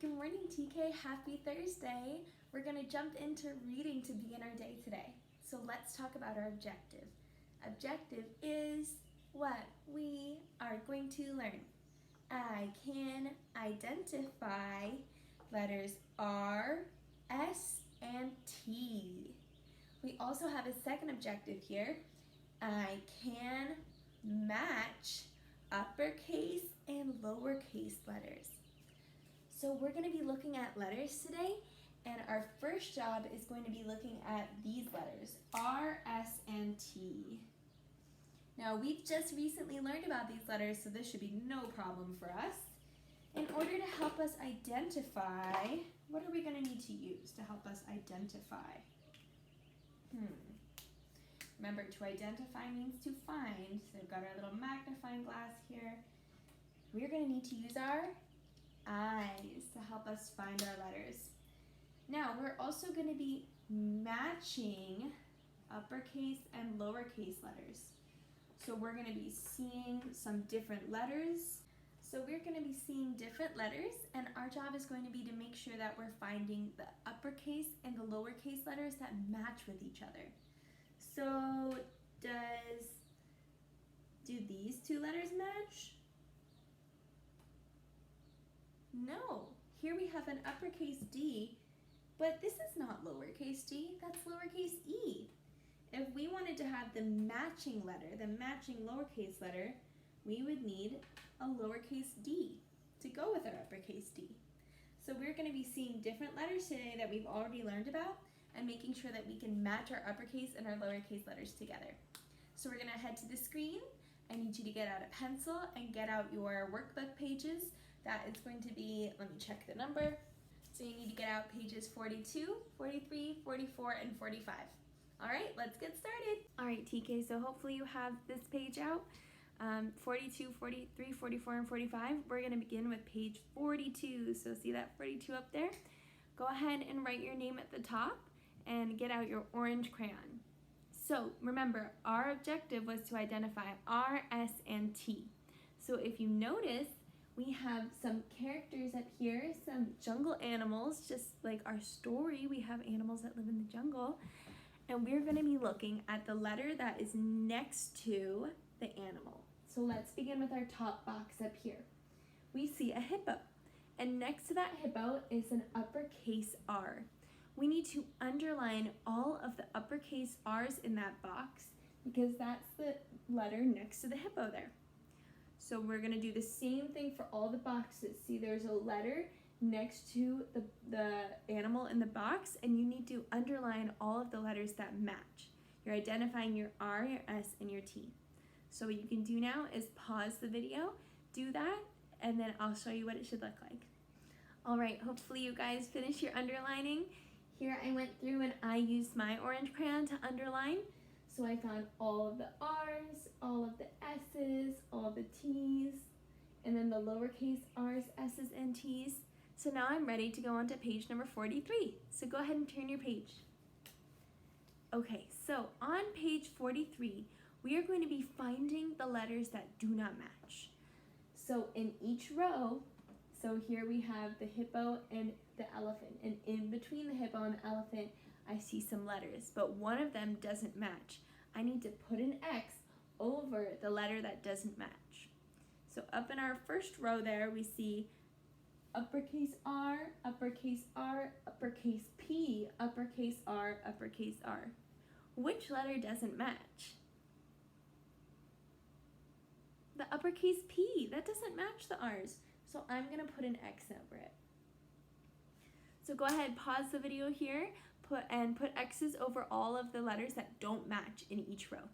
Good morning, TK. Happy Thursday. We're going to jump into reading to begin our day today. So let's talk about our objective. Objective is what we are going to learn. I can identify letters R, S, and T. We also have a second objective here. I can match uppercase and lowercase letters. So we're going to be looking at letters today, and our first job is going to be looking at these letters, R, S, and T. Now we've just recently learned about these letters, so this should be no problem for us. In order to help us identify, what are we going to need to use to help us identify? Remember, to identify means to find, so we've got our little magnifying glass here. We're going to need to use our eyes to help us find our letters. Now, we're also going to be matching uppercase and lowercase letters. So we're going to be seeing some different letters. And our job is going to be to make sure that we're finding the uppercase and the lowercase letters that match with each other. So, do these two letters match? No. Here we have an uppercase D, but this is not lowercase d, that's lowercase e. If we wanted to have the matching letter, the matching lowercase letter, we would need a lowercase d to go with our uppercase D. So we're going to be seeing different letters today that we've already learned about and making sure that we can match our uppercase and our lowercase letters together. So we're going to head to the screen. I need you to get out a pencil and get out your workbook pages. That is going to be, let me check the number. So you need to get out pages 42, 43, 44, and 45. All right, let's get started. All right, TK, so hopefully you have this page out. 42, 43, 44, and 45. We're going to begin with page 42. So see that 42 up there? Go ahead and write your name at the top and get out your orange crayon. So remember, our objective was to identify R, S, and T. So if you notice, we have some characters up here, some jungle animals, just like our story. We have animals that live in the jungle. And we're going to be looking at the letter that is next to the animal. So let's begin with our top box up here. We see a hippo, and next to that hippo is an uppercase R. We need to underline all of the uppercase R's in that box because that's the letter next to the hippo there. So we're going to do the same thing for all the boxes. See, there's a letter next to the animal in the box, and you need to underline all of the letters that match. You're identifying your R, your S, and your T. So what you can do now is pause the video, do that, and then I'll show you what it should look like. All right, hopefully you guys finished your underlining. Here I went through and I used my orange crayon to underline. So I found all of the R's, all of the S's, all of the T's, and then the lowercase R's, S's, and T's. So now I'm ready to go on to page number 43. So go ahead and turn your page. Okay, so on page 43, we are going to be finding the letters that do not match. So in each row, so here we have the hippo and the elephant, and in between the hippo and the elephant, I see some letters, but one of them doesn't match. I need to put an X over the letter that doesn't match. So up in our first row there, we see uppercase R, uppercase R, uppercase P, uppercase R, uppercase R. Which letter doesn't match? The uppercase P, that doesn't match the R's. So I'm going to put an X over it. So go ahead, pause the video here, put X's over all of the letters that don't match in each row.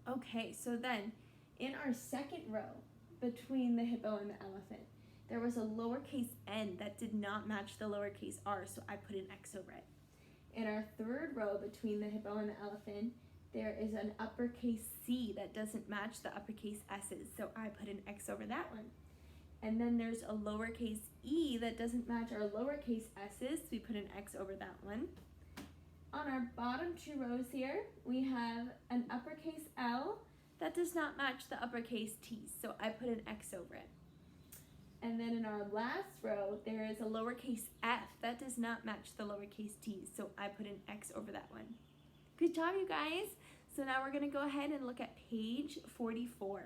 Okay, so then in our second row, between the hippo and the elephant, there was a lowercase n that did not match the lowercase r, so I put an X over it. In our third row, between the hippo and the elephant, there is an uppercase C that doesn't match the uppercase S's, so I put an X over that one. And then there's a lowercase e that doesn't match our lowercase S's, so we put an X over that one. On our bottom two rows here, we have an uppercase L that does not match the uppercase T's, so I put an X over it. And then in our last row, there is a lowercase f. That does not match the lowercase d, so I put an X over that one. Good job, you guys. So now we're gonna go ahead and look at page 44.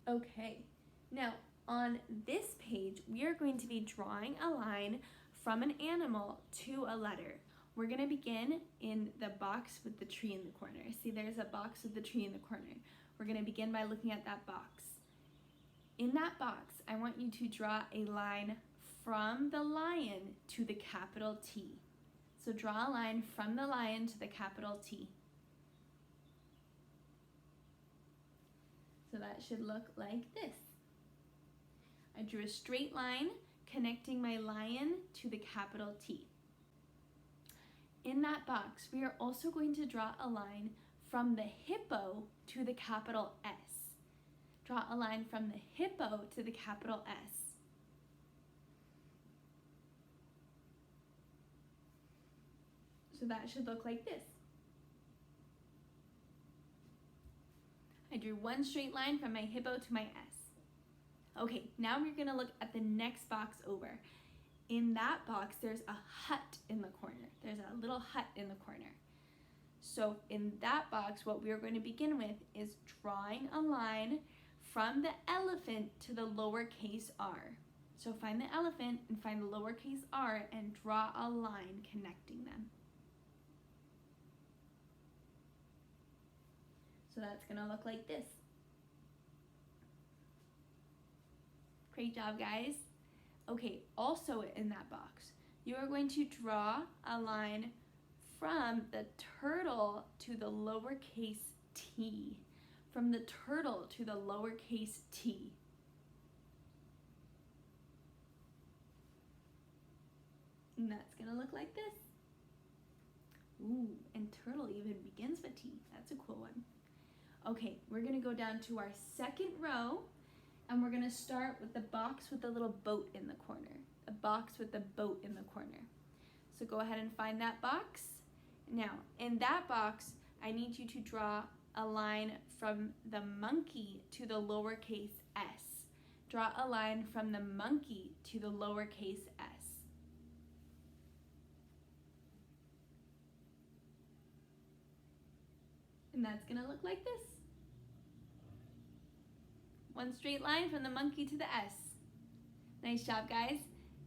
Okay, now on this page, we are going to be drawing a line from an animal to a letter. We're gonna begin in the box with the tree in the corner. See, there's a box with the tree in the corner. We're gonna begin by looking at that box. In that box, I want you to draw a line from the lion to the capital T. So draw a line from the lion to the capital T. So that should look like this. I drew a straight line connecting my lion to the capital T. In that box, we are also going to draw a line from the hippo to the capital S. Draw a line from the hippo to the capital S. So that should look like this. I drew one straight line from my hippo to my S. Okay, now we're gonna look at the next box over. In that box, there's a hut in the corner. There's a little hut in the corner. So in that box, what we are going to begin with is drawing a line from the elephant to the lowercase r. So find the elephant and find the lowercase r and draw a line connecting them. So that's gonna look like this. Great job, guys. Okay, also in that box, you are going to draw a line from the turtle to the lowercase t. From the turtle to the lowercase t. And that's gonna look like this. Ooh, and turtle even begins with T. That's a cool one. Okay, we're gonna go down to our second row, and we're gonna start with the box with the little boat in the corner. The box with the boat in the corner. So go ahead and find that box. Now, in that box, I need you to draw a line from the monkey to the lowercase s. Draw a line from the monkey to the lowercase s. And that's gonna look like this. One straight line from the monkey to the S. Nice job, guys.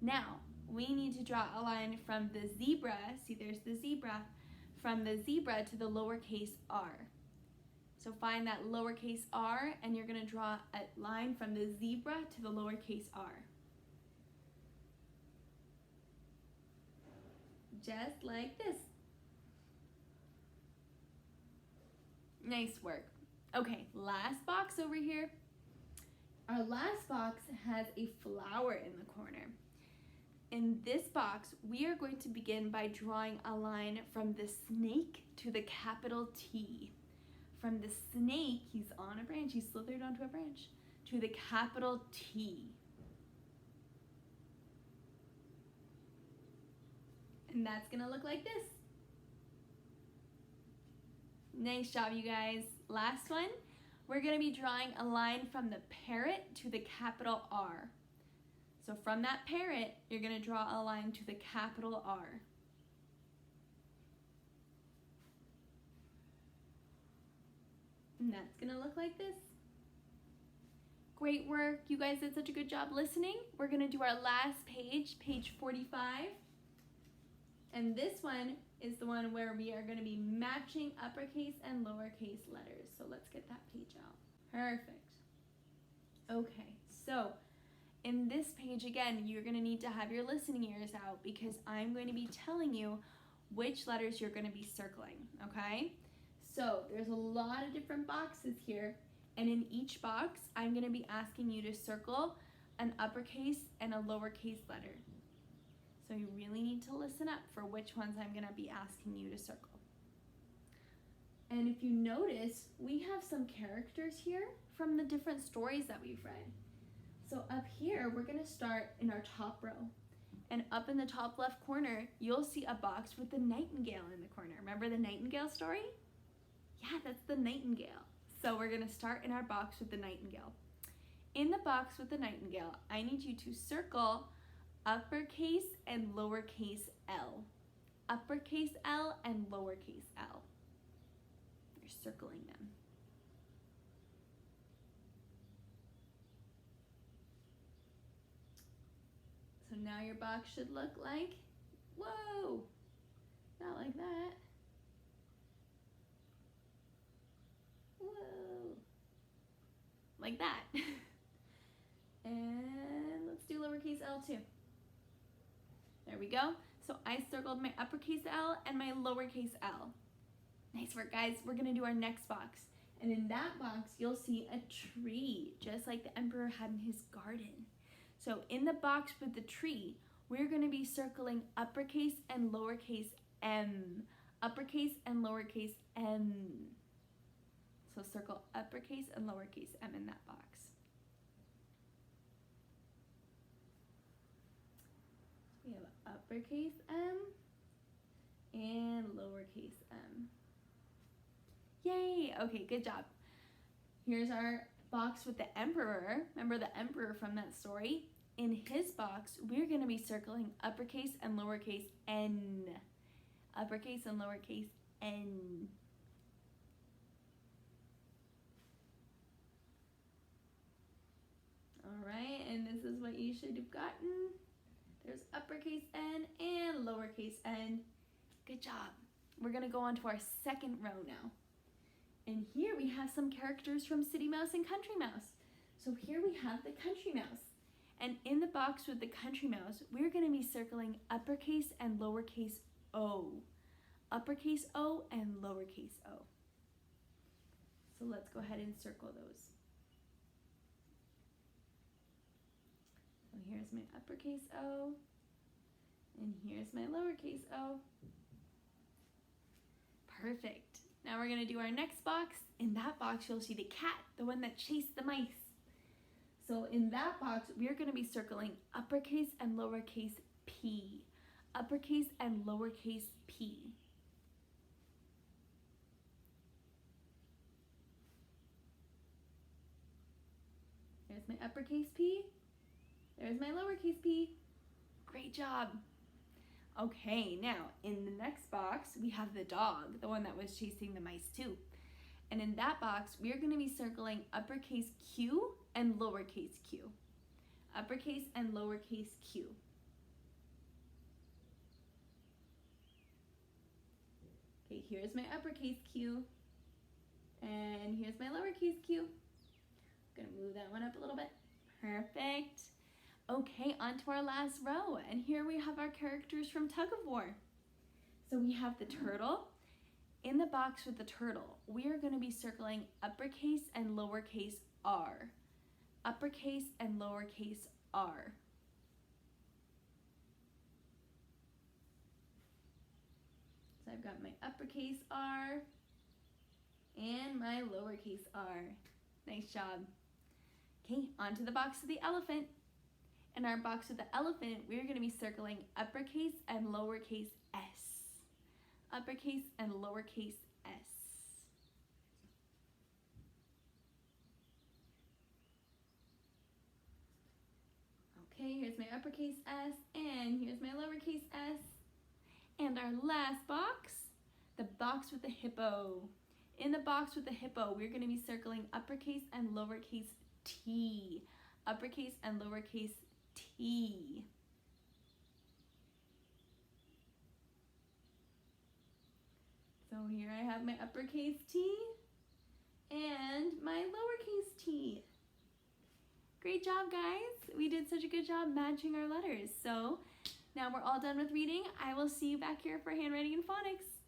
Now, we need to draw a line from the zebra, see there's the zebra, from the zebra to the lowercase r. So find that lowercase r and you're gonna draw a line from the zebra to the lowercase r. Just like this. Nice work. Okay, last box over here. Our last box has a flower in the corner. In this box, we are going to begin by drawing a line from the snake to the capital T. From the snake, he's on a branch, he slithered onto a branch, to the capital T. And that's gonna look like this. Nice job, you guys. Last one, we're gonna be drawing a line from the parrot to the capital R. So from that parrot, you're gonna draw a line to the capital R. And that's gonna look like this. Great work. You guys did such a good job listening. We're gonna do our last page, page 45. And this one is the one where we are gonna be matching uppercase and lowercase letters. So let's get that page out. Perfect. Okay, so in this page, again, you're gonna need to have your listening ears out because I'm going to be telling you which letters you're gonna be circling, okay? So there's a lot of different boxes here, and in each box, I'm gonna be asking you to circle an uppercase and a lowercase letter. So you really need to listen up for which ones I'm gonna be asking you to circle. And if you notice, we have some characters here from the different stories that we've read. So up here, we're gonna start in our top row. And up in the top left corner, you'll see a box with the nightingale in the corner. Remember the nightingale story? Yeah, that's the nightingale. So we're gonna start in our box with the nightingale. in the box with the nightingale, I need you to circle uppercase and lowercase L. Uppercase L and lowercase L. You're circling them. So now your box should look like, whoa, not like that. Whoa, like that. And let's do lowercase L too. There we go. So I circled my uppercase L and my lowercase L. Nice work, guys. We're gonna do our next box. And in that box, you'll see a tree, just like the emperor had in his garden. So in the box with the tree, we're gonna be circling uppercase and lowercase m. Uppercase and lowercase m. So circle uppercase and lowercase m in that box. We have uppercase M and lowercase m. Yay! Okay, good job. Here's our box with the emperor. Remember the emperor from that story? In his box, we're going to be circling uppercase and lowercase n. Uppercase and lowercase n. All right, and this is what you should have gotten. There's uppercase n and lowercase n. Good job. We're going to go on to our second row now. And here we have some characters from City Mouse and Country Mouse. So here we have the Country Mouse. And in the box with the Country Mouse, we're going to be circling uppercase and lowercase o. Uppercase O and lowercase o. So let's go ahead and circle those. So here's my uppercase O, and here's my lowercase o. Perfect. Now we're gonna do our next box. In that box, you'll see the cat, the one that chased the mice. So in that box, we're gonna be circling uppercase and lowercase p. Uppercase and lowercase p. There's my uppercase p. There's my lowercase p. Great job. Okay, now in the next box, we have the dog, the one that was chasing the mice too. And in that box, we are going to be circling uppercase Q and lowercase q. Uppercase and lowercase q. Okay, here's my uppercase Q. And here's my lowercase q. I'm going to move that one up a little bit. Perfect. Okay, on to our last row, and here we have our characters from Tug of War. So we have the turtle. In the box with the turtle, we are going to be circling uppercase and lowercase r. Uppercase and lowercase r. So I've got my uppercase R and my lowercase r. Nice job. Okay, on to the box of the elephant. In our box with the elephant, we're going to be circling uppercase and lowercase s. Uppercase and lowercase s. Okay, here's my uppercase s, and here's my lowercase s. And our last box, the box with the hippo. In the box with the hippo, we're going to be circling uppercase and lowercase t. Uppercase and lowercase t. So here I have my uppercase t and my lowercase t. Great job, guys. We did such a good job matching our letters. So now we're all done with reading. I will see you back here for handwriting and phonics.